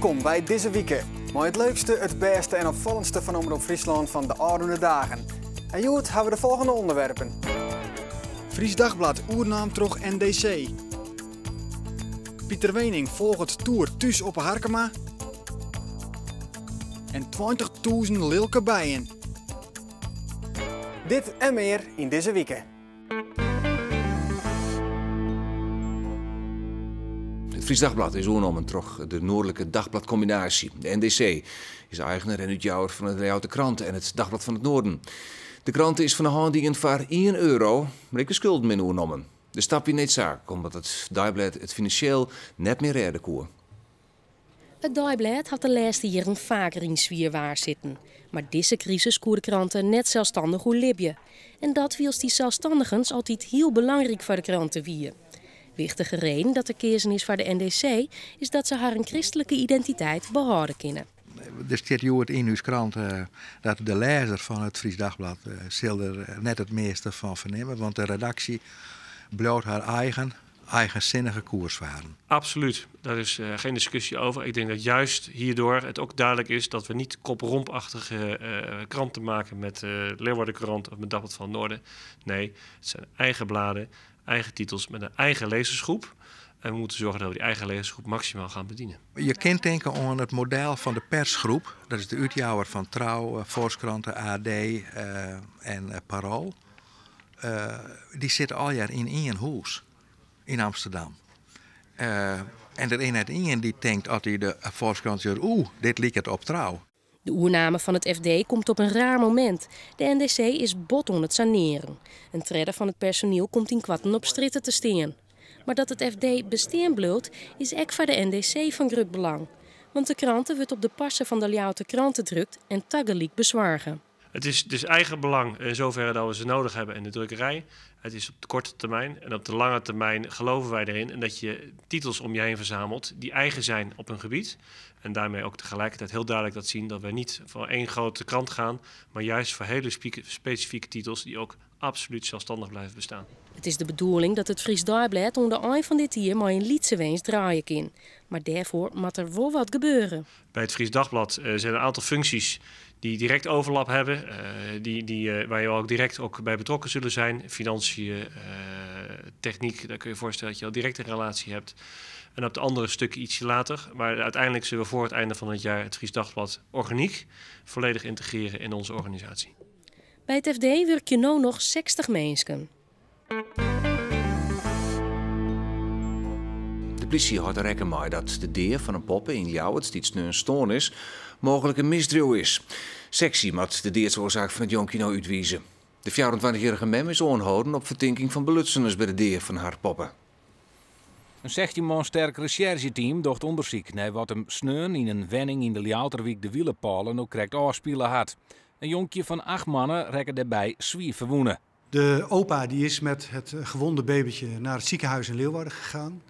Welkom bij deze week. Maar het leukste, het beste en opvallendste van Omroep Friesland van de oude dagen. En Joet hebben we de volgende onderwerpen. Fries Dagblad oernaam troch NDC. Pieter Wening volgt tour thuis op Harkema. En 20.000 lilke bijen. Dit en meer in deze week. Het Fries Dagblad is oornomen troch de Noordelijke Dagbladcombinatie. De NDC is eigenaar en uitjouwer van de Rijoude Krant en het Dagblad van het Noorden. De krant is van de hand die voor €1, maar ik de schulden min oornomen. De stap in niet zaak, omdat het Dagblad het financieel net meer redden kon. Het Dagblad had de laatste jaren vaker in zwierwaar zitten. Maar deze crisis koer de kranten net zelfstandig hoe libje. En dat wils die zelfstandigens altijd heel belangrijk voor de kranten wie. Wichtige reden dat de keuze is voor de NDC is dat ze haar een christelijke identiteit behouden kunnen. Er staat Joert in uw krant dat de lezer van het Fries Dagblad zal er net het meeste van vernemen. Want de redactie blijft haar eigenzinnige koers varen. Absoluut, daar is geen discussie over. Ik denk dat juist hierdoor het ook duidelijk is dat we niet koprompachtige kranten maken met Leeuwarden Krant of met Dagblad van het Noorden. Nee, het zijn eigen bladen, eigen titels met een eigen lezersgroep. En we moeten zorgen dat we die eigen lezersgroep maximaal gaan bedienen. Je kunt denken aan het model van de persgroep. Dat is de uitjouwer van Trouw, Volkskranten, AD en Parool. Die zitten al jaar in één huis in Amsterdam. En er een uit één die denkt als hij de Volkskrant zegt, dit lijkt het op Trouw. De oername van het FD komt op een raar moment. De NDC is bot on het saneren. Een tredder van het personeel komt in kwatten op stritten te staan. Maar dat het FD bestaan bloot is ook voor de NDC van groot belang. Want de kranten wordt op de passen van de Lijoude kranten drukt en tegelijk bezwargen. Het is dus eigen belang in zoverre dat we ze nodig hebben in de drukkerij. Het is op de korte termijn en op de lange termijn geloven wij erin. En dat je titels om je heen verzamelt die eigen zijn op een gebied. En daarmee ook tegelijkertijd heel duidelijk dat zien dat we niet voor één grote krant gaan. Maar juist voor hele specifieke titels die ook absoluut zelfstandig blijven bestaan. Het is de bedoeling dat het Fries Dagblad onder de eind van dit jaar maar een liedse weens draaien kan. Maar daarvoor moet er wel wat gebeuren. Bij het Fries Dagblad zijn er een aantal functies die direct overlap hebben, waar je ook direct ook bij betrokken zullen zijn. Financiën, techniek, daar kun je je voorstellen dat je al direct een relatie hebt. En op de andere stukken ietsje later. Maar uiteindelijk zullen we voor het einde van het jaar het Fries Dagblad organiek volledig integreren in onze organisatie. Bij het FD werk je nu nog 60 mensen. De politie houdt er rekening mee dat de deer van een poppen in Ljouwert, die sneu een stoorn is, mogelijk een misdrijf is. Sectie moet de deersoorzaak van het jonkje nou uitwijzen. De 24-jarige mem is aangehouden op verdenking van belutseners bij de deer van haar poppen. Een 16-man sterk rechercheteam docht onderzoek naar wat hem sneun in een wenning in de Ljouwerwijk de wielenpalen ook correct afspelen had. Een jonkje van 8 mannen rekken daarbij zwier verwoenen. De opa die is met het gewonde babytje naar het ziekenhuis in Leeuwarden gegaan.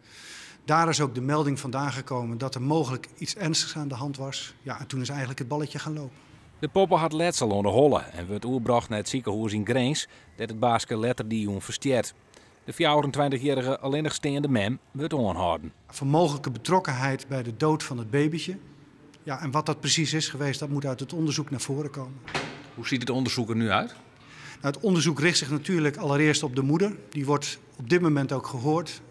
Daar is ook de melding vandaan gekomen dat er mogelijk iets ernstigs aan de hand was. Ja, en toen is eigenlijk het balletje gaan lopen. De poppen had letsel onder holle en werd oerbracht naar het ziekenhuis in Greens, dat het baasje letter die jong versteert. De 24-jarige alleenigstaande mem werd aangehouden. Van mogelijke betrokkenheid bij de dood van het babytje. Ja, en wat dat precies is geweest, dat moet uit het onderzoek naar voren komen. Hoe ziet het onderzoek er nu uit? Nou, het onderzoek richt zich natuurlijk allereerst op de moeder. Die wordt op dit moment ook gehoord.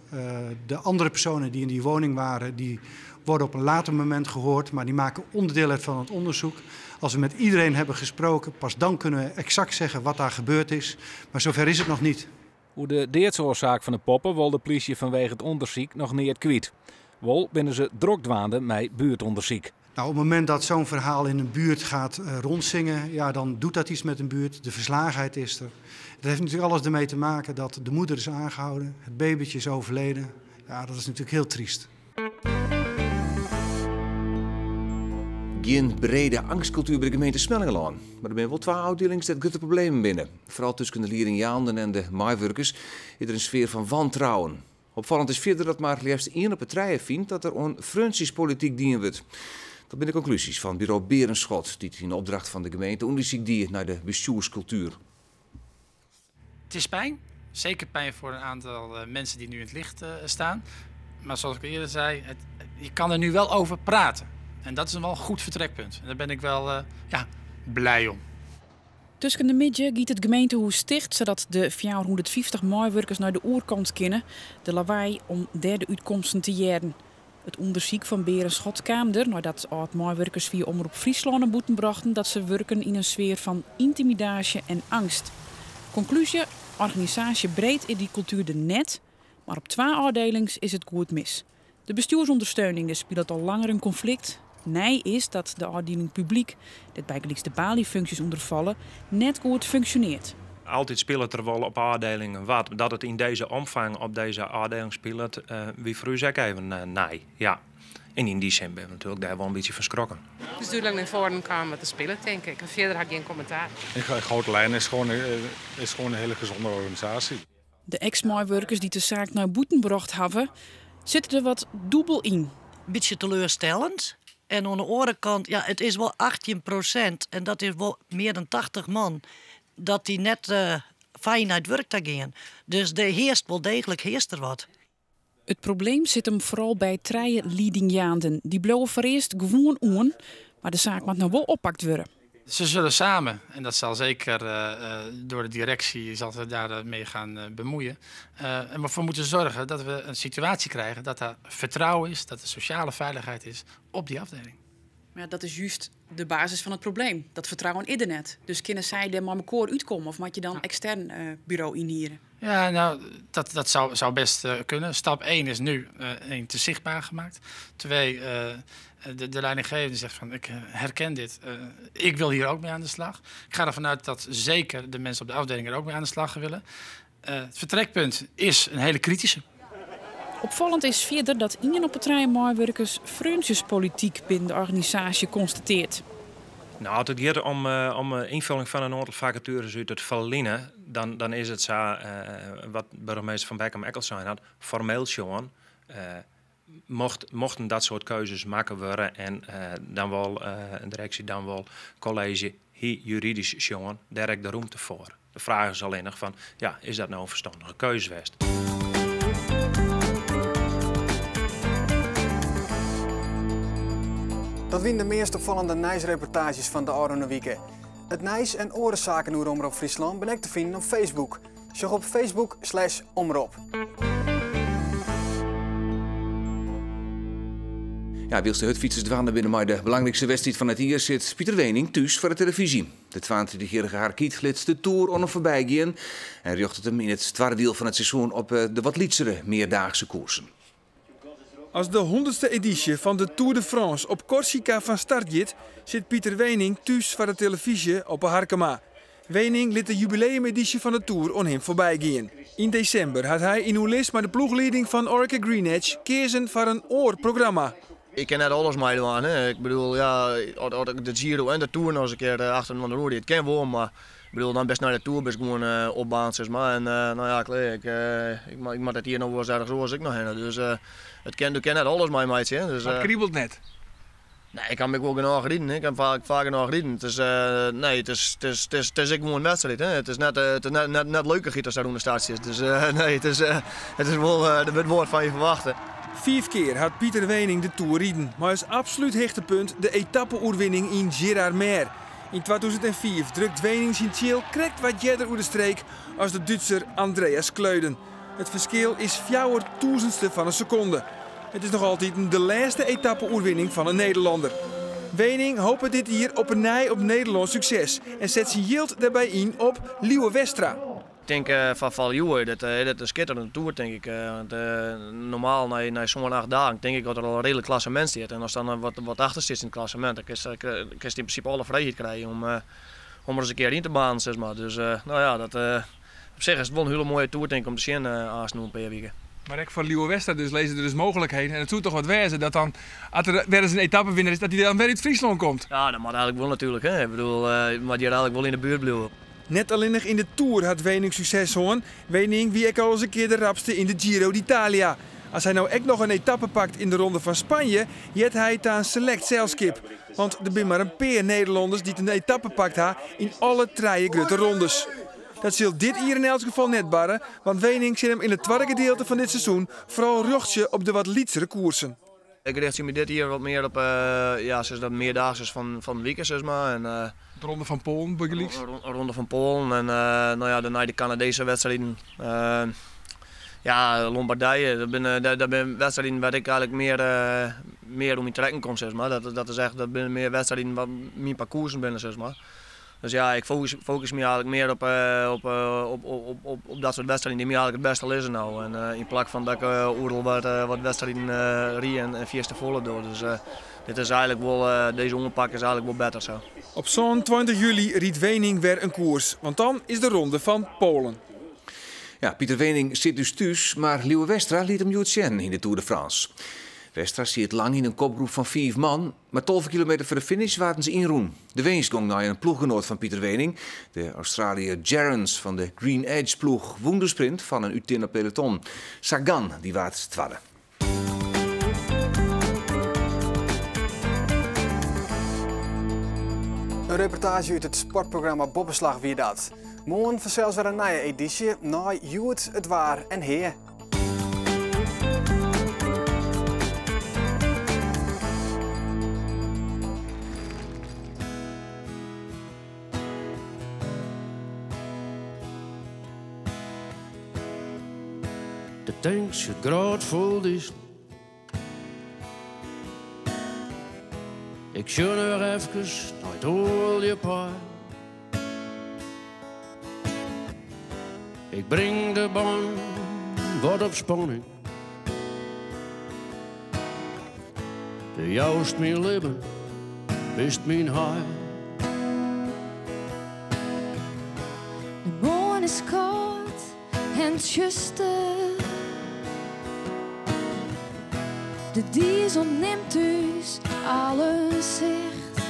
De andere personen die in die woning waren, die worden op een later moment gehoord. Maar die maken onderdeel uit van het onderzoek. Als we met iedereen hebben gesproken, pas dan kunnen we exact zeggen wat daar gebeurd is. Maar zover is het nog niet. Hoe de deersoorzaak van de poppen wil de politie vanwege het onderzoek nog niet kwijt. Wel binnen ze drokdwaande met buurtonderzoek. Nou, op het moment dat zo'n verhaal in een buurt gaat rondzingen, ja, dan doet dat iets met een buurt. De verslagenheid is er. Het heeft natuurlijk alles ermee te maken dat de moeder is aangehouden, het babytje is overleden. Ja, dat is natuurlijk heel triest. Geen brede angstcultuur bij de gemeente Smellingelaan. Maar er zijn wel 2 afdelingen dat grote problemen binnen. Vooral tussen de leerlingjaanden en de maaiwerkers is er een sfeer van wantrouwen. Opvallend is verder dat maar liefst 1 op de 3 vindt dat er aan functiespolitiek dienen wordt. Dat zijn de conclusies van bureau Berenschot, die in opdracht van de gemeente onderzoek diert naar de bestuurscultuur. Het is pijn. Zeker pijn voor een aantal mensen die nu in het licht staan. Maar zoals ik eerder zei, je kan er nu wel over praten. En dat is wel een goed vertrekpunt. En daar ben ik wel blij om. Tussen de middag giet het gemeentehuis sticht zodat de 450 maaiwerkers naar de oerkant kunnen. De lawaai om derde uitkomsten te jaren. Het onderzoek van Beren Schot kwam er nadat oud-maaiwerkers via Omroep Friesland een boete brachten dat ze werken in een sfeer van intimidatie en angst. Conclusie, organisatie breed in die cultuur de net, maar op 2 afdelings is het goed mis. De bestuursondersteuning speelt al langer een conflict. Nee is dat de afdeling publiek, dit bijgelijks de baliefuncties ondervallen, net goed functioneert. Altijd speelt er wel op afdelingen wat. Dat het in deze omvang op deze afdeling speelt, wie vroeg ik even nee. Ja. En in die zin ben ik natuurlijk daar wel een beetje verschrokken. Het is duidelijk naar voren kwamen te spelen, denk ik. En verder had ik geen commentaar. In grote lijnen is gewoon een hele gezonde organisatie. De ex-maaiwerkers die de zaak naar boeten gebracht hebben, zitten er wat dubbel in. Beetje teleurstellend. En aan de andere kant, ja, het is wel 18% en dat is wel meer dan 80 man. Dat die net fijn uit werk te gaan. Dus de heerst wel degelijk er wat. Het probleem zit hem vooral bij 3 leadingjaanden. Die blowen voor eerst gewoon aan, maar de zaak moet nou wel oppakt worden. Ze zullen samen, en dat zal zeker door de directie zal ze daarmee gaan bemoeien. En we voor moeten zorgen dat we een situatie krijgen dat er vertrouwen is, dat er sociale veiligheid is op die afdeling. Maar dat is juist de basis van het probleem. Dat vertrouwen in net. Dus kunnen zij er maar elkaar uitkomen of moet je dan extern bureau inhieren? Ja, nou, dat zou best kunnen. Stap 1 is nu te zichtbaar gemaakt. 2, de leidinggevende zegt van ik herken dit. Ik wil hier ook mee aan de slag. Ik ga ervan uit dat zeker de mensen op de afdeling er ook mee aan de slag willen. Het vertrekpunt is een hele kritische. Opvallend is verder dat iemand op het trein maaiwerkers vriendjespolitiek binnen de organisatie constateert. Nou, als het gaat om invulling van een aantal vacatures uit het verliezen, dan is het zo, wat burgemeester Van Beckham-Eccleston had, formeel gewoon. Mochten dat soort keuzes maken worden en dan wel een directie, dan wel college, hier juridisch jongen, daar heb ik de ruimte voor. De vraag is alleen nog van, ja, is dat nou een verstandige keuze geweest? Dat zijn de meest opvallende nieuwsreportages van de Oranje Wieken. Het nieuws en orenzaken door Omroep Friesland ben ik te vinden op Facebook. Zoek op Facebook/omroep. Ja, wilste hutfietsers dwalen binnen maar de belangrijkste wedstrijd van het jaar zit Pieter Wening thuis voor de televisie. De 22-jarige Harkiet glitst de Tour onder voorbij gaan en richt het hem in het tweede deel van het seizoen op de wat lietsere meerdaagse koersen. Als de 100ste editie van de Tour de France op Corsica van start gaat, zit Pieter Wening thuis voor de televisie op een Harkema. Wening liet de jubileumeditie van de Tour aan hem voorbij gaan. In december had hij in Ulis met de ploegleiding van Orica Greenedge kiezen voor een oorprogramma. Ik ken net alles meedoen. Hè. Ik bedoel, ja, de Giro en de Tour nog eens een keer achter van de roer. Het ken wel, maar ik bedoel, dan best naar de Tour, best gewoon opbaan, zeg maar. En nou ja, ik mag het hier nog wel eens ergens zoals ik nog heen. Dus ik ken net alles mee, meidje. Dus, het kriebelt net. Nee, ik kan me wel genoeg rijden. Ik kan vaak genoeg rijden. Het is gewoon een wedstrijd. Hè. Het is net leuker als er onder staat zit. Dus nee, het is wel het woord van je verwachten. 5 keer had Pieter Wening de Tour rijden, maar als absoluut hechtepunt de etappe-oerwinning in Gérardmer. In 2004 drukt Wening zijn chill krekt wat jeder over de streek als de Duitser Andreas Kleuden. Het verschil is 4.000ste van een seconde. Het is nog altijd de laatste etappe-oerwinning van een Nederlander. Wening hoopt dit hier op een op Nederlands succes en zet zijn yield daarbij in op Liewe Westra. Ik denk van Valjoe, dat is een schitterende tour, denk ik. Normaal na zo'n 8 dagen denk ik dat er al een redelijk klassement zit. En als dan wat achter zit in het klassement, dan kun je in principe alle vrijheid krijgen om er eens een keer in te banen, zeg maar. Dus nou ja, op zich is het wel een hele mooie tour, denk ik, om te zien aansnoemen per week. Maar ik van Liewe Westra lezen er dus mogelijkheden. En het zou toch wat wezen dat dan, als er weer eens een etappewinnaar is, dat hij dan weer uit Friesland komt. Ja, dat mag eigenlijk wel natuurlijk. Hè. Ik bedoel, maar die eigenlijk wel in de buurt blijven. Net alleen nog in de Tour had Wening succes hoor. Wening wie ik al eens een keer de rapste in de Giro d'Italia. Als hij nou echt nog een etappe pakt in de Ronde van Spanje, jet hij het aan select zelfskip. Want er zijn maar een paar Nederlanders die een etappe pakt in alle 3 grote rondes. Dat zult dit hier in elk geval net barren, want Wening zit hem in het tweede gedeelte van dit seizoen vooral rochtje op de wat lietsere koersen. Ik richt me dit hier wat meer op dat meerdaagse van de weekend, zeg maar. En, de Ronde van Polen, Bugelieks? Ronde van Polen en daarna de Canadese wedstrijden. Lombardije, dat zijn wedstrijden waar ik eigenlijk meer om in trekken kom, zeg maar. Dat is echt, dat zijn meer wedstrijden waar mijn parcoursen binnen, zeg maar. Dus ja, ik focus me eigenlijk meer op dat soort wedstrijden die me eigenlijk het beste liggen nou. En in plaats van dat ik oordeel wat wedstrijden rie en vierste volle door. Dus dit is eigenlijk wel, deze onderpak is eigenlijk wel beter zo. Op zo'n 20 juli riet Wening weer een koers, want dan is de Ronde van Polen. Ja, Pieter Wening zit dus thuis, maar Liewe Westra liet hem goed zien in de Tour de France. Westra zit lang in een kopgroep van 4 man, maar 12 kilometer voor de finish waren ze in Roen. De winst ging naar een ploeggenoot van Pieter Wening, de Australiër Gerrans van de Green Edge ploeg, won de sprint van een Utinna peloton. Sagan, die waard tweede. Een reportage uit het sportprogramma Bobbeslag wie dat. Morgen vanzelfs weer een nieuwe editie, naar Joet, het waar en heer. De tank zit grootvol is. Ik zou nog even naar het oorlje paar. Ik breng de baan wat op spanning. De jouwst mijn lippen, wist mijn haar. De morgen is koud en tjuster. De diesel neemt dus alles zicht.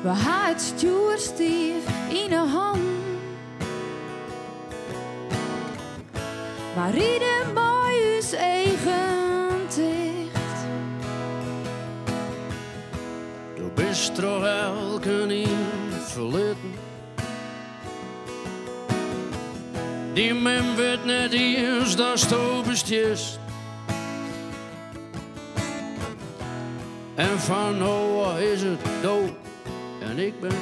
We hebben het stuurstief in de hand. Maar rieden bij ons eigen dicht. Du bist toch elke niet verlitten. Die man weet net eens dat sto bestjes. En van Noah is het dood en ik ben.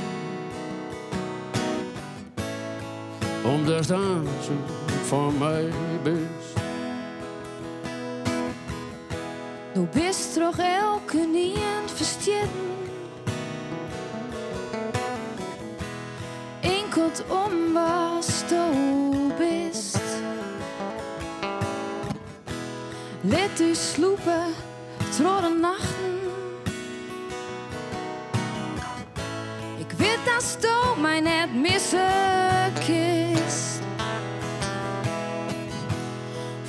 Omdat dan zo van mij best. Du bist toch elke niet verstitten. Enkelt om was du bist. Let u sloepen door de nachten. Ik weet dat sto mij net missen kist.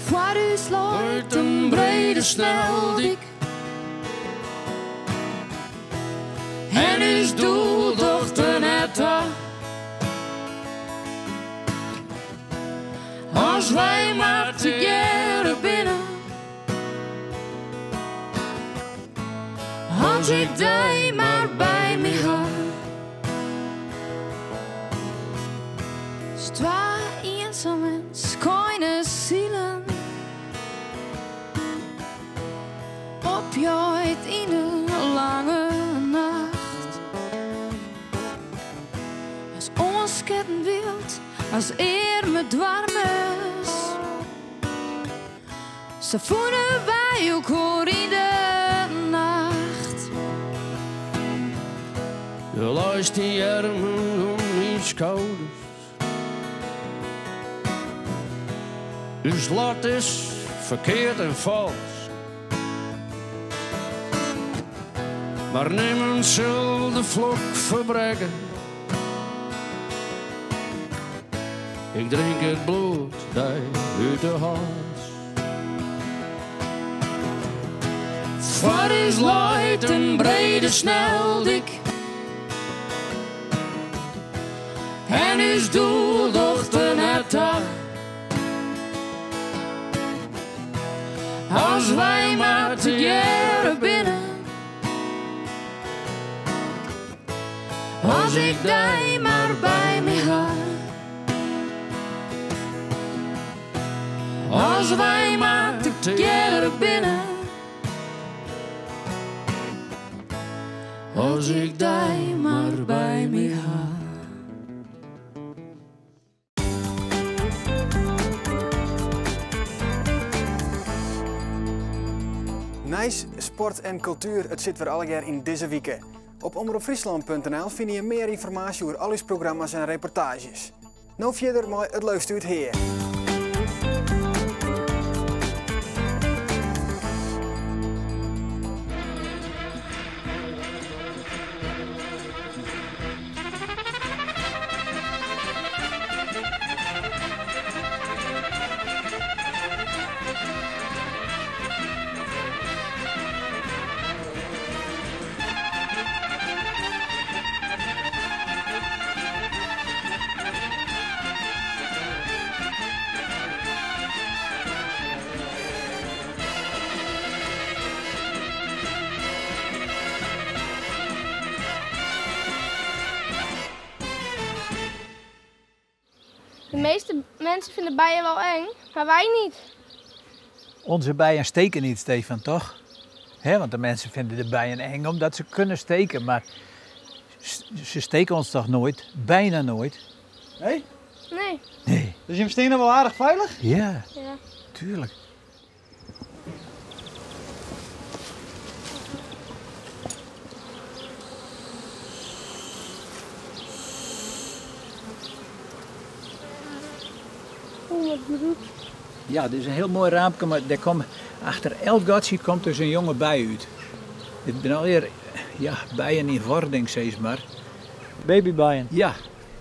Voor u sluit een brede sneldik. En uw doel dochter net daar. Als wij maar together binnen. Als ik die maar bij me had. Zwaar eenzaam en schijne zielen. Opjaait in de lange nacht. Als ons ketten wild, als eer me dwarmes. Ze voelen wij ook hoor in de nacht. Je luist die armen om mijn schouders. Uw lot is verkeerd en vals. Maar niemand zal de vlok verbrekken. Ik drink het bloed dat uit de hals. Voor is luid een brede sneldik. En uw doel dochter net daar. Als wij maar together binnen. Als ik die maar bij me had. Als wij maar together te jaren binnen. Als ik die maar bij me ha. Nice, sport en cultuur, het zit weer al jaar in deze weken. Op omroepfriesland.nl vind je meer informatie over al uw programma's en reportages. Nou verder maar het leukste uit hier. De meeste mensen vinden bijen wel eng, maar wij niet. Onze bijen steken niet, Stefan, toch? Want de mensen vinden de bijen eng omdat ze kunnen steken, maar ze steken ons toch nooit? Bijna nooit. Nee? Nee. Nee. Dus je hem nou wel aardig veilig? Ja, Ja. tuurlijk. Ja, dit is een heel mooi raampje, maar daar komt, achter elk gatje komt dus een jonge bij uit. Dit zijn alweer bijen in wording, zeg maar. Babybijen? Ja,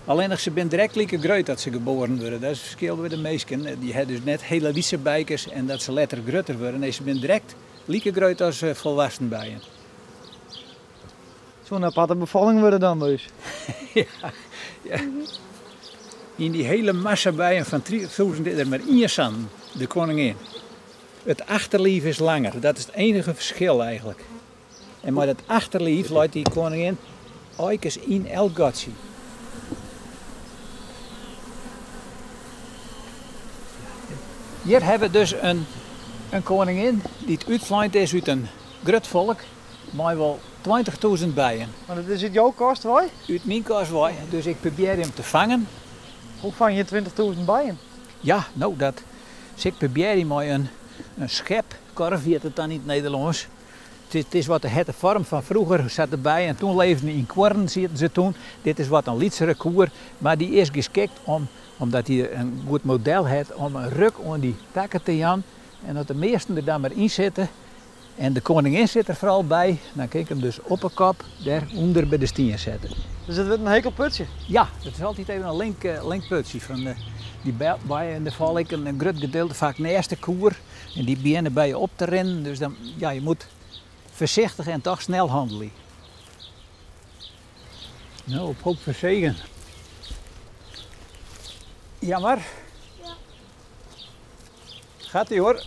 alleen nog ze zijn direct lieke groot dat ze geboren worden. Dat is het verschil met de meesten. Die hebben dus net hele wiese bijkers en dat ze letter groter worden. Nee, ze zijn direct lieke groot als volwassen bijen. Zo'n aparte bevalling worden dan dus? Ja. In die hele massa bijen van 3000 is er maar één san, de koningin. Het achterlief is langer, dat is het enige verschil eigenlijk. En met het achterlief laat die koningin oikens in elk gatje. Hier hebben we dus een koningin die het uitvlijt is uit een groot volk, maar wel 20.000 bijen. Maar dat is uit jouw kastwaai? Uit mijn kastwaai, dus ik probeer hem te vangen. Hoe vang je 20.000 bijen? Ja, nou dat. Dus ik probeer hem met een schep, korf heet het dan in het Nederlands. Het is wat de hette vorm van vroeger zat erbij en toen leefden in kwarren zitten ze toen. Dit is wat een lietsere koer, maar die is geschikt omdat hij een goed model heeft om een ruk aan die takken te jan. En dat de meesten er dan maar in zitten. En de koningin zit er vooral bij. Dan kan ik hem dus op een kop daaronder bij de stien zetten. Dus het wordt een hekelputje? Ja, het is altijd even een linkputje. Van die bijen en de val ik een groot gedeelte vaak naast de koer. En die beginnen bij je op te rennen. Dus dan, ja, je moet voorzichtig en toch snel handelen. Nou, op hoop van zegen. Jammer. Ja. Gaat-ie hoor.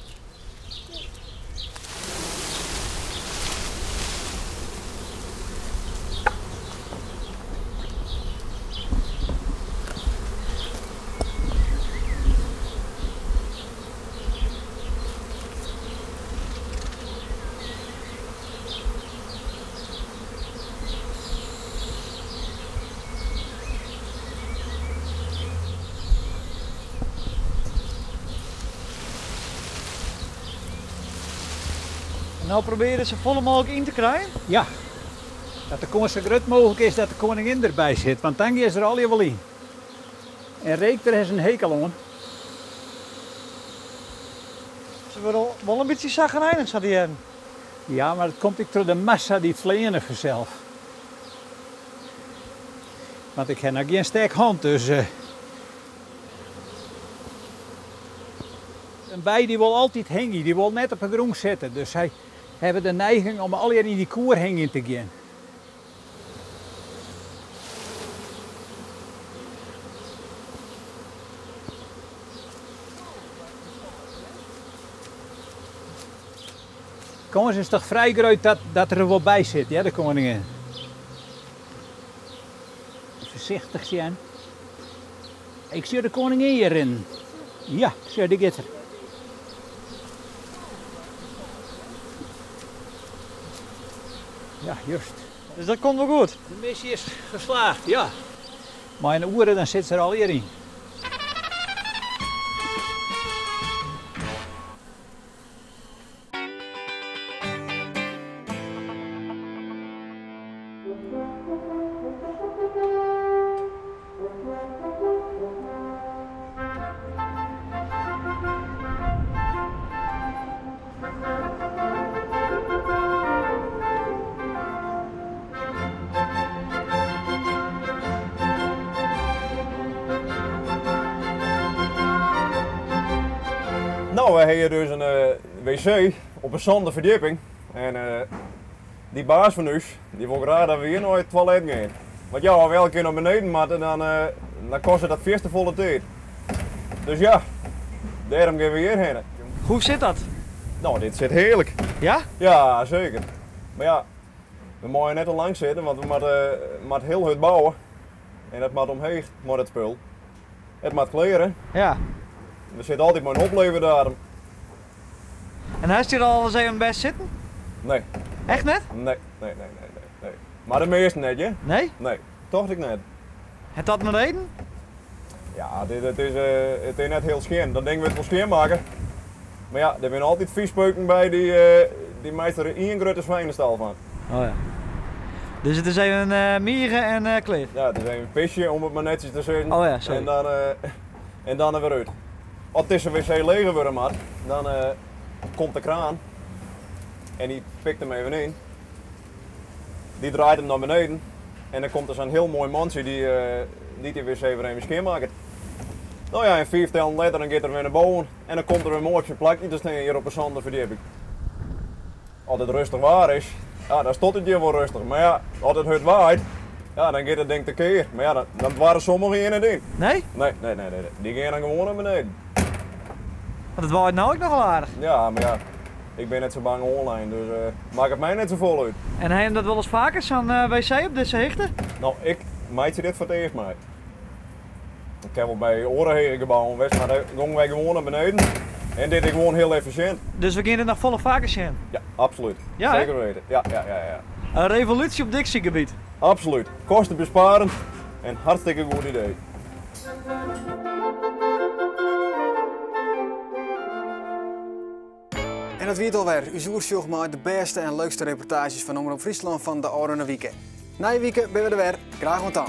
Nou proberen ze volle mogelijk in te krijgen? Ja, dat de kans zo groot mogelijk is dat de koningin erbij zit, want dan is er al je wel in. En Reekter heeft een hekel aan. Ze worden wel een beetje zagrijnig, zat die hebben. Ja, maar dat komt ook door de massa die het vleenen vanzelf. Want ik heb nog geen sterk hand, dus... Een bij die wil altijd hangen, die wil net op een grond zitten. Dus zij hebben de neiging om al in die koer hangen te gaan. De kans is toch vrij groot dat er wel bij zit, ja, de koningin. Voorzichtig zijn. Ik zie de koningin hierin. Ja, zo, die gaat er. Juist. Dus dat komt wel goed? De missie is geslaagd, ja. Maar in de oeren dan zit ze er al hier in. Nou, we hebben dus een wc op een zanden verdieping. En die baas van ons, die wil graag dat we hier naar het toilet gaan. Want ja, als we elke keer naar beneden moeten, dan kost het dat veel te volle tijd. Dus ja, daarom gaan we hierheen. Hoe zit dat? Nou, dit zit heerlijk. Ja? Ja, zeker. Maar ja, we mogen net te lang zitten, want we moeten heel hard bouwen. En het moet omheen, moet het spul. Het moet kleren. Ja. We zitten altijd maar een opleverdatum. En hij is hier al eens even best zitten? Nee. Echt net? Nee. Maar de meeste net, je? Nee? Nee, toch ik net. Het had een reden? Ja, het is net heel schoon. Dan denken we het wel schoon maken. Maar ja, er zijn altijd viespeuken bij die meester er één grote zwijnenstal van. Oh ja. Dus het is even mieren en kleed? Ja, het is even een pisje om het maar netjes te zetten. Oh ja, sorry. En dan er weer uit. Als het tussen wc leeg worden maar, dan komt de kraan en die pikt hem even in. Die draait hem naar beneden en dan komt er zo'n heel mooi mansje die wc weer even schoonmaakt. Nou ja, en 4 tellen later dan gaat er weer naar boven en dan komt er weer mooi op zijn plakje te staan hier op een zanden verdieping. Als het rustig waar is, ja, dan stond het hier wel rustig. Maar ja, als het hard waait, ja, dan gaat het denk ik tekeer. Maar ja, dan waren sommigen hier niet in. Nee? Nee. Die gaan dan gewoon naar beneden. Want het waait nou ook nog wel aardig. Ja, maar ja, ik ben net zo bang online, dus maak het mij net zo vol uit. En heb je dat wel eens vaker, zo'n wc op deze hichte? Nou, ik maak je dit voor het eerst mee. Ik heb wel bij Orenheren gebouwen geweest, maar daar gingen wij gewoon naar beneden. En dit is gewoon heel efficiënt. Dus we gaan dit nog volle vaker zien? Ja, absoluut. Ja, zeker weten. Ja. Een revolutie op Dixiegebied. Absoluut. Kosten besparen en hartstikke goed idee. En dat weer alweer. U zoekt maar de beste en leukste reportages van Omroep Friesland van de Oranje Wieken. Na je weekend ben we er weer. Graag tot dan.